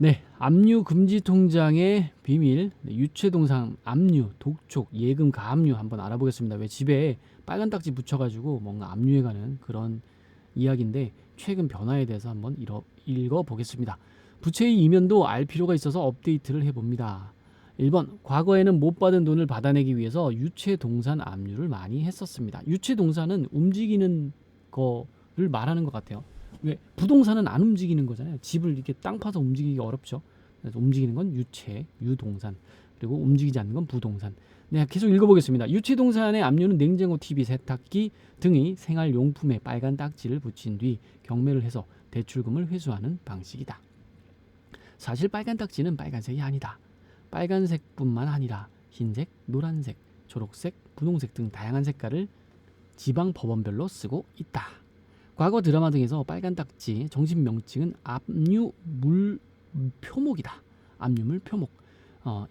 네, 압류 금지 통장의 비밀, 네, 유체동산 압류, 독촉, 예금 가압류 한번 알아보겠습니다. 왜 집에 빨간 딱지 붙여가지고 뭔가 압류해가는 그런 이야기인데 최근 변화에 대해서 한번 읽어보겠습니다. 부채의 이면도 알 필요가 있어서 업데이트를 해봅니다. 1번, 과거에는 못 받은 돈을 받아내기 위해서 유체동산 압류를 많이 했었습니다. 유체동산은 움직이는 거를 말하는 것 같아요. 왜 부동산은 안 움직이는 거잖아요. 집을 이렇게 땅 파서 움직이기 어렵죠. 그래서 움직이는 건 유체, 유동산. 그리고 움직이지 않는 건 부동산. 네, 계속 읽어보겠습니다. 유체동산의 압류는 냉장고, TV, 세탁기 등의 생활용품에 빨간 딱지를 붙인 뒤 경매를 해서 대출금을 회수하는 방식이다. 사실 빨간 딱지는 빨간색이 아니다. 빨간색뿐만 아니라 흰색, 노란색, 초록색, 분홍색 등 다양한 색깔을 지방 법원별로 쓰고 있다. 과거 드라마 등에서 빨간 딱지 정식 명칭은 압류물 표목이다. 압류물 표목.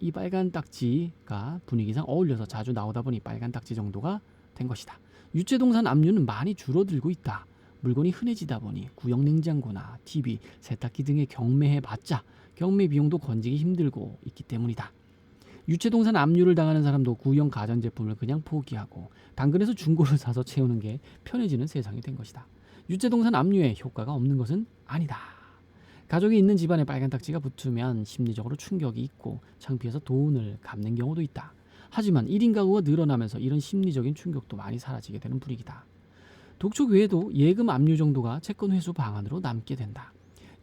이 빨간 딱지가 분위기상 어울려서 자주 나오다 보니 빨간 딱지 정도가 된 것이다. 유체동산 압류는 많이 줄어들고 있다. 물건이 흔해지다 보니 구형 냉장고나 TV, 세탁기 등의 경매해봤자 경매 비용도 건지기 힘들고 있기 때문이다. 유체동산 압류를 당하는 사람도 구형 가전제품을 그냥 포기하고 당근에서 중고를 사서 채우는 게 편해지는 세상이 된 것이다. 유체동산 압류에 효과가 없는 것은 아니다. 가족이 있는 집안에 빨간 딱지가 붙으면 심리적으로 충격이 있고 창피해서 돈을 갚는 경우도 있다. 하지만 1인 가구가 늘어나면서 이런 심리적인 충격도 많이 사라지게 되는 분위기다. 독촉 외에도 예금 압류 정도가 채권 회수 방안으로 남게 된다.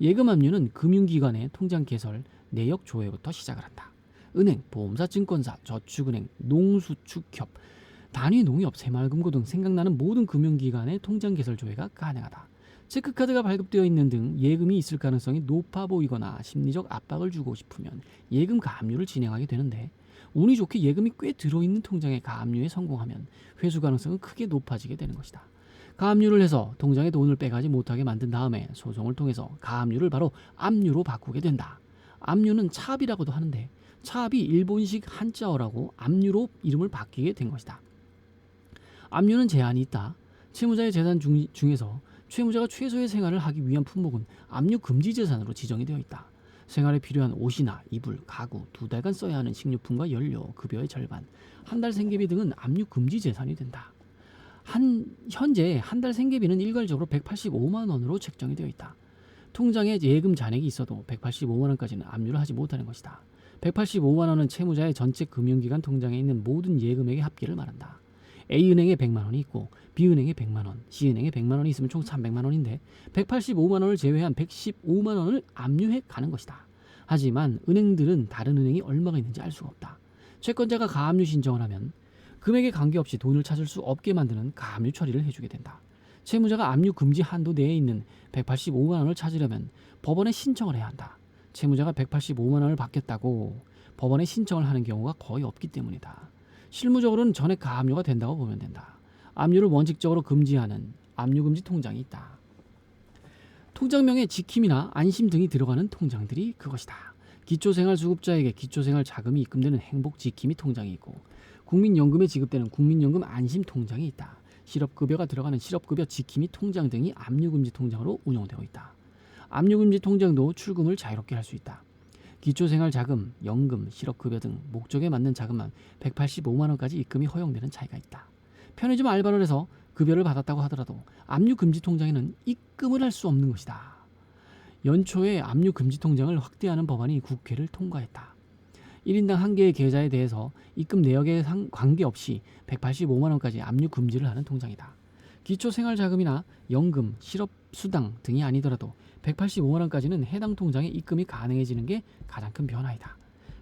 예금 압류는 금융기관의 통장 개설, 내역 조회부터 시작을 한다. 은행, 보험사, 증권사, 저축은행, 농수축협, 단위농협, 새마을금고 등 생각나는 모든 금융기관의 통장 개설 조회가 가능하다. 체크카드가 발급되어 있는 등 예금이 있을 가능성이 높아 보이거나 심리적 압박을 주고 싶으면 예금 가압류를 진행하게 되는데 운이 좋게 예금이 꽤 들어있는 통장의 가압류에 성공하면 회수 가능성은 크게 높아지게 되는 것이다. 가압류를 해서 통장에 돈을 빼가지 못하게 만든 다음에 소송을 통해서 가압류를 바로 압류로 바꾸게 된다. 압류는 차압이라고도 하는데 차압이 일본식 한자어라고 압류로 이름을 바뀌게 된 것이다. 압류는 제한이 있다. 채무자의 재산 중에서 채무자가 최소의 생활을 하기 위한 품목은 압류 금지 재산으로 지정이 되어 있다. 생활에 필요한 옷이나 이불, 가구, 2달간 써야 하는 식료품과 연료, 급여의 절반, 한 달 생계비 등은 압류 금지 재산이 된다. 현재 한 달 생계비는 일괄적으로 185만 원으로 책정이 되어 있다. 통장에 예금 잔액이 있어도 185만 원까지는 압류를 하지 못하는 것이다. 185만 원은 채무자의 전체 금융기관 통장에 있는 모든 예금액의 합계를 말한다. A은행에 100만 원이 있고 B은행에 100만 원, C은행에 100만 원이 있으면 총 300만 원인데 185만 원을 제외한 115만 원을 압류해 가는 것이다. 하지만 은행들은 다른 은행이 얼마가 있는지 알 수가 없다. 채권자가 가압류 신청을 하면 금액에 관계없이 돈을 찾을 수 없게 만드는 가압류 처리를 해주게 된다. 채무자가 압류 금지 한도 내에 있는 185만 원을 찾으려면 법원에 신청을 해야 한다. 채무자가 185만 원을 받겠다고 법원에 신청을 하는 경우가 거의 없기 때문이다. 실무적으로는 전액 가압류가 된다고 보면 된다. 압류를 원칙적으로 금지하는 압류금지 통장이 있다. 통장명에 지킴이나 안심 등이 들어가는 통장들이 그것이다. 기초생활수급자에게 기초생활자금이 입금되는 행복지킴이 통장이 있고 국민연금에 지급되는 국민연금 안심통장이 있다. 실업급여가 들어가는 실업급여 지킴이 통장 등이 압류금지 통장으로 운영되고 있다. 압류금지 통장도 출금을 자유롭게 할 수 있다. 기초생활자금, 연금, 실업급여 등 목적에 맞는 자금만 185만 원까지 입금이 허용되는 차이가 있다. 편의점 알바를 해서 급여를 받았다고 하더라도 압류금지 통장에는 입금을 할 수 없는 것이다. 연초에 압류금지 통장을 확대하는 법안이 국회를 통과했다. 1인당 1개의 계좌에 대해서 입금 내역에 관계없이 185만 원까지 압류 금지를 하는 통장이다. 기초생활자금이나 연금, 실업수당 등이 아니더라도 185만 원까지는 해당 통장에 입금이 가능해지는 게 가장 큰 변화이다.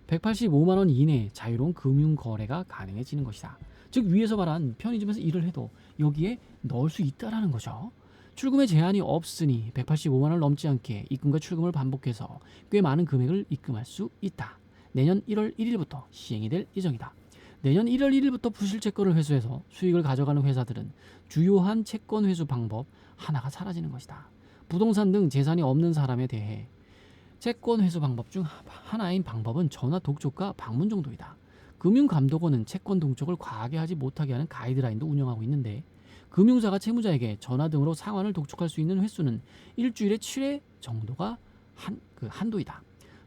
185만 원 이내에 자유로운 금융거래가 가능해지는 것이다. 즉 위에서 말한 편의점에서 일을 해도 여기에 넣을 수 있다라는 거죠. 출금에 제한이 없으니 185만 원을 넘지 않게 입금과 출금을 반복해서 꽤 많은 금액을 입금할 수 있다. 내년 1월 1일부터 시행이 될 예정이다. 내년 1월 1일부터 부실채권을 회수해서 수익을 가져가는 회사들은 주요한 채권 회수 방법 하나가 사라지는 것이다. 부동산 등 재산이 없는 사람에 대해 채권 회수 방법 중 하나인 방법은 전화 독촉과 방문 정도이다. 금융감독원은 채권 독촉을 과하게 하지 못하게 하는 가이드라인도 운영하고 있는데 금융사가 채무자에게 전화 등으로 상환을 독촉할 수 있는 횟수는 일주일에 7회 정도가 한도이다.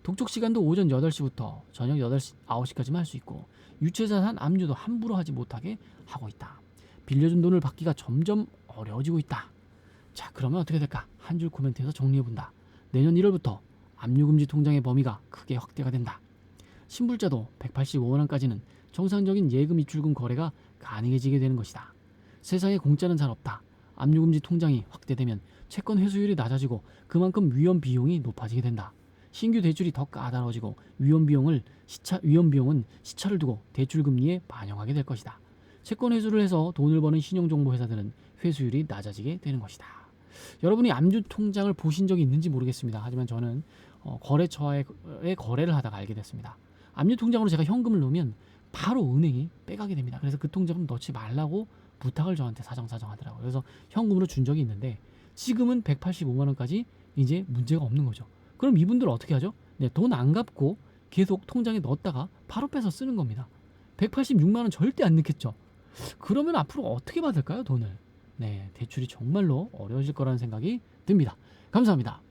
독촉 시간도 오전 8시부터 저녁 8시, 9시까지만 할 수 있고 유체자산 압류도 함부로 하지 못하게 하고 있다. 빌려준 돈을 받기가 점점 어려워지고 있다. 자, 그러면 어떻게 될까? 한 줄 코멘트에서 정리해본다. 내년 1월부터 압류금지 통장의 범위가 크게 확대가 된다. 신불자도 185만 원까지는 정상적인 예금 입출금 거래가 가능해지게 되는 것이다. 세상에 공짜는 잘 없다. 압류금지 통장이 확대되면 채권 회수율이 낮아지고 그만큼 위험 비용이 높아지게 된다. 신규 대출이 더 까다로워지고 위험 비용은 시차를 두고 대출 금리에 반영하게 될 것이다. 채권 회수를 해서 돈을 버는 신용정보 회사들은 회수율이 낮아지게 되는 것이다. 여러분이 압류 통장을 보신 적이 있는지 모르겠습니다. 하지만 저는 거래처와의 거래를 하다가 알게 됐습니다. 압류 통장으로 제가 현금을 넣으면 바로 은행이 빼가게 됩니다. 그래서 그 통장은 넣지 말라고 부탁을 저한테 사정사정 하더라고요. 그래서 현금으로 준 적이 있는데 지금은 185만 원까지 이제 문제가 없는 거죠. 그럼 이분들 어떻게 하죠? 네, 돈 안 갚고 계속 통장에 넣었다가 바로 빼서 쓰는 겁니다. 186만 원 절대 안 넣겠죠. 그러면 앞으로 어떻게 받을까요, 돈을? 네, 대출이 정말로 어려워질 거라는 생각이 듭니다. 감사합니다.